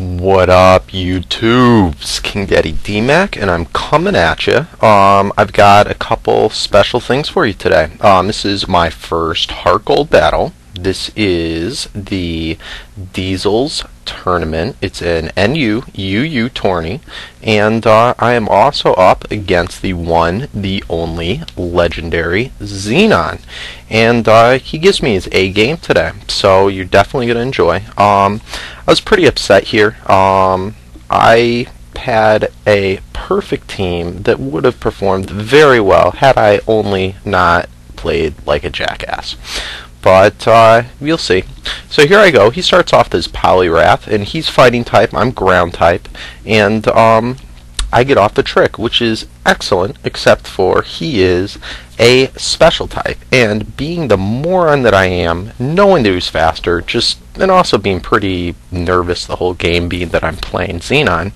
What up, YouTube? It's KingDaddyDMAC, and I'm coming at you. I've got a couple special things for you today. This is my first Heart Gold battle. This is the Diesels tournament. It's an NU Tourney, and I am also up against the one, the only, legendary Xenon. And he gives me his A game today, so you're definitely going to enjoy. I was pretty upset here. I had a perfect team that would have performed very well had I only not played like a jackass. But we'll see. So here I go. He starts off as Poliwrath, and he's fighting type. I'm ground type, and I get off the trick, which is excellent, except for he is a special type. And being the moron that I am, knowing that he's faster, and also being pretty nervous the whole game, being that I'm playing Xenon.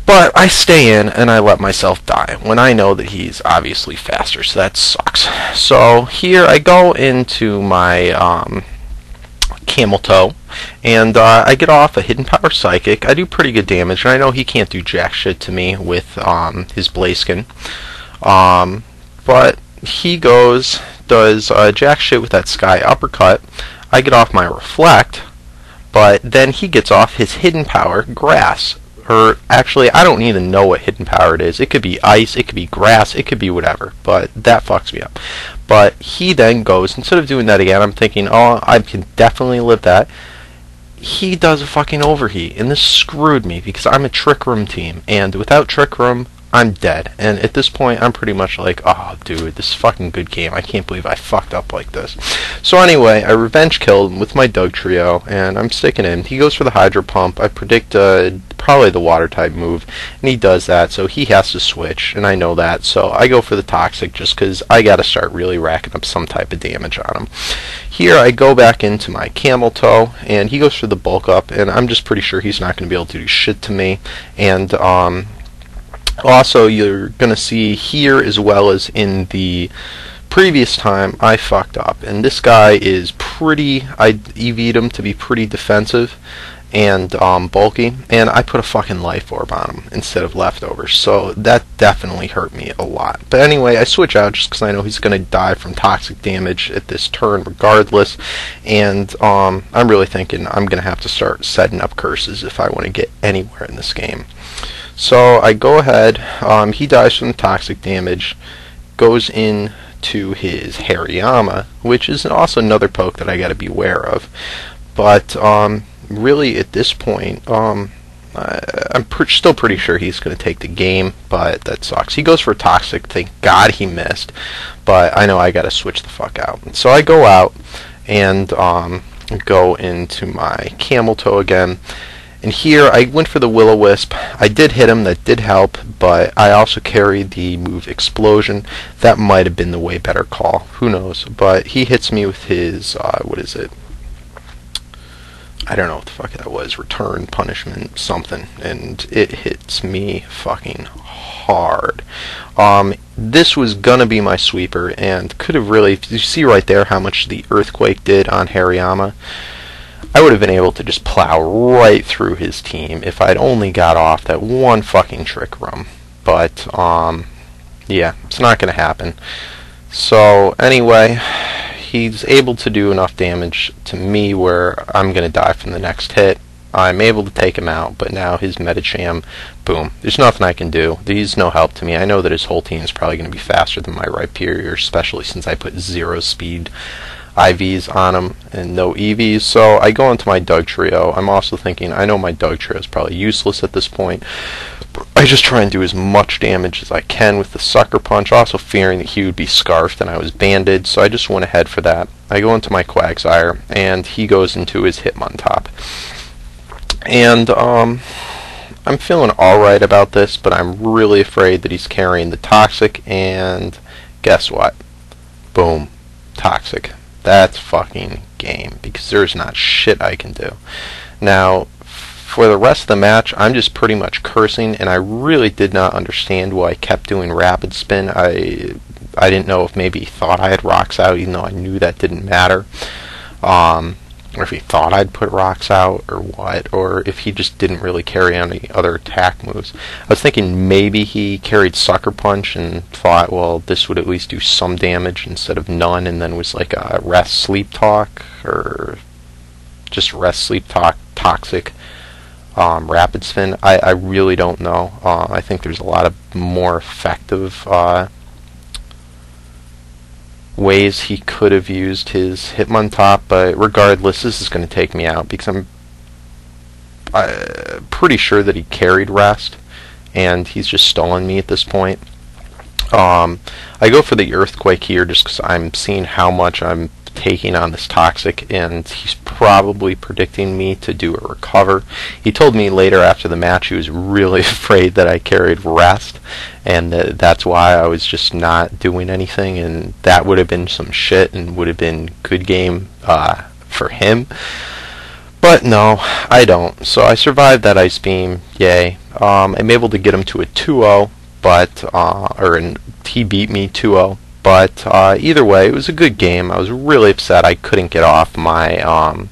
But I stay in and I let myself die when I know that he's obviously faster, so that sucks. So here I go into my Camel Toe, and I get off a Hidden Power Psychic. I do pretty good damage, and I know he can't do jack shit to me with his Blaziken. But he does jack shit with that Sky Uppercut. I get off my Reflect, but then he gets off his Hidden Power Grass. Or actually, I don't even know what hidden power it is. It could be ice, it could be grass, it could be whatever, but that fucks me up. But he then goes, instead of doing that again, I'm thinking, oh, I can definitely live that. He does a fucking overheat, and this screwed me because I'm a Trick Room team, and without Trick Room, I'm dead. And at this point, I'm pretty much like, oh, dude, this is a fucking good game. I can't believe I fucked up like this. So anyway, I revenge killed him with my Doug Trio, and I'm sticking in. He goes for the Hydro Pump. I predict probably the Water type move, and he does that, so he has to switch, and I know that. So I go for the Toxic just because I got to start really racking up some type of damage on him. Here I go back into my Camel Toe, and he goes for the Bulk Up, and I'm just pretty sure he's not going to be able to do shit to me. And also, you're going to see here, as well as in the previous time, I fucked up. And this guy is I EV'd him to be pretty defensive and bulky, and I put a fucking Life Orb on him instead of Leftovers. So that definitely hurt me a lot. But anyway, I switch out just because I know he's going to die from toxic damage at this turn regardless. And I'm really thinking I'm going to have to start setting up curses if I want to get anywhere in this game. So I go ahead, he dies from the toxic damage, goes into his Hariyama, which is also another poke that I got to be aware of. But really at this point, I'm still pretty sure he's going to take the game, but that sucks. He goes for toxic, thank God he missed, but I know I got to switch the fuck out. So I go out and go into my Camel Toe again. And here, I went for the Will-O-Wisp. I did hit him, that did help, but I also carried the move Explosion. That might have been the way better call, who knows. But he hits me with his, what is it? I don't know what the fuck that was, Return, Punishment, something. And it hits me fucking hard. This was gonna be my sweeper, and could have really, you see right there how much the Earthquake did on Hariyama. I would have been able to just plow right through his team if I'd only got off that one fucking Trick Room. But, yeah, it's not going to happen. So, anyway, he's able to do enough damage to me where I'm going to die from the next hit. I'm able to take him out, but now his Medicham, boom. There's nothing I can do. He's no help to me. I know that his whole team is probably going to be faster than my Rhyperior, especially since I put 0 speed IVs on him and no EVs, so I go into my Doug Trio. I'm also thinking, I know my Doug Trio is probably useless at this point. I just try and do as much damage as I can with the Sucker Punch, also fearing that he would be Scarfed and I was banded, so I just went ahead for that. I go into my Quagsire, and he goes into his Hitmontop. And I'm feeling alright about this, but I'm really afraid that he's carrying the Toxic, and guess what? Boom. Toxic. That's fucking game, because there's not shit I can do. Now, for the rest of the match, I'm just pretty much cursing, and I really did not understand why I kept doing Rapid Spin. I didn't know if maybe he thought I had rocks out, even though I knew that didn't matter. or if he thought I'd put rocks out or what, or if he just didn't really carry any other attack moves. I was thinking maybe he carried Sucker Punch and thought, well, this would at least do some damage instead of none, and then was like a Rest Sleep Talk, or just Rest Sleep Talk Toxic Rapid Spin. I really don't know. I think there's a lot of more effective ways he could have used his Hitmontop, but regardless, this is going to take me out because I'm pretty sure that he carried Rest, and he's just stalling me at this point. I go for the Earthquake here just because I'm seeing how much I'm taking on this Toxic, and he's probably predicting me to do a recover. He told me later after the match he was really afraid that I carried Rest, and that's why I was just not doing anything, and that would have been some shit and would have been good game for him. But no, I don't. So I survived that Ice Beam, yay. I'm able to get him to a 2-0, but he beat me 2-0. But either way, it was a good game. I was really upset I couldn't get off my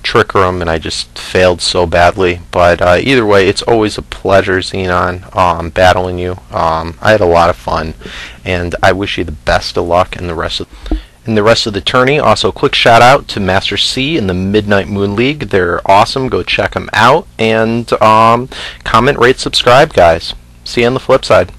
Trick Room, and I just failed so badly. But either way, it's always a pleasure, Xenon, battling you. I had a lot of fun, and I wish you the best of luck in the rest of the tourney. Also, quick shout out to MasterC and the Midnight Moon League. They're awesome. Go check them out, and comment, rate, subscribe, guys. See you on the flip side.